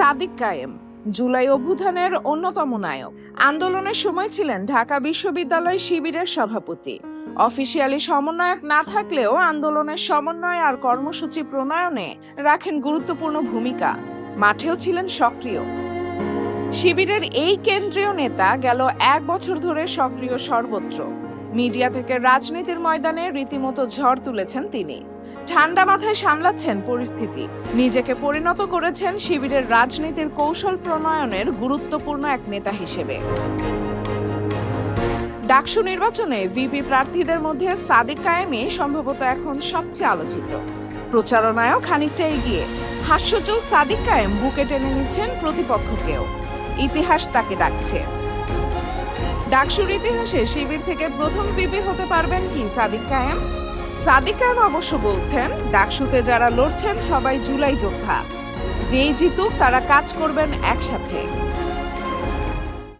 সাদিক কায়েম জুলাই অভ্যুত্থানের অন্যতম নায়ক। আন্দোলনের সময় ছিলেন ঢাকা বিশ্ববিদ্যালয় শিবিরের সভাপতি। অফিসিয়ালি সমন্বয়ক না থাকলেও আন্দোলনের সমন্বয় আর কর্মসূচি প্রণয়নে রাখেন গুরুত্বপূর্ণ ভূমিকা। মাঠেও ছিলেন সক্রিয়। শিবিরের এই কেন্দ্রীয় নেতা গেল 1 বছর ধরে সক্রিয় সর্বত্র। মিডিয়া থেকে রাজনীতির ময়দানে রীতিমতো ঝড় তুলেছেন তিনি। ঠান্ডা মাথায় সামলাচ্ছেন পরিস্থিতি। নিজেকে পরিণত করেছেন শিবিরের রাজনীতির কৌশল প্রণয়নের গুরুত্বপূর্ণ এক নেতা হিসেবে। ডাকসু নির্বাচনে ভিপি প্রার্থীদের মধ্যে সাদিক কায়েমই সম্ভবত এখন সবচেয়ে আলোচিত। প্রচারণায়ও খানিকটা এগিয়ে। হাস্যজ্জ্বল সাদিক কায়েম বুকে টেনে নিচ্ছেন প্রতিপক্ষকেও। ইতিহাস তাকে ডাকছে। ডাকসুর ইতিহাসে শিবির থেকে প্রথম ভিপি হতে পারবেন কি সাদিক কায়েম? সাদিক কায়েম অবশ্য বলছেন, ডাকসুতে যারা লড়ছেন সবাই জুলাই যোদ্ধা। যেই জিতুক তারা কাজ করবেন একসাথে।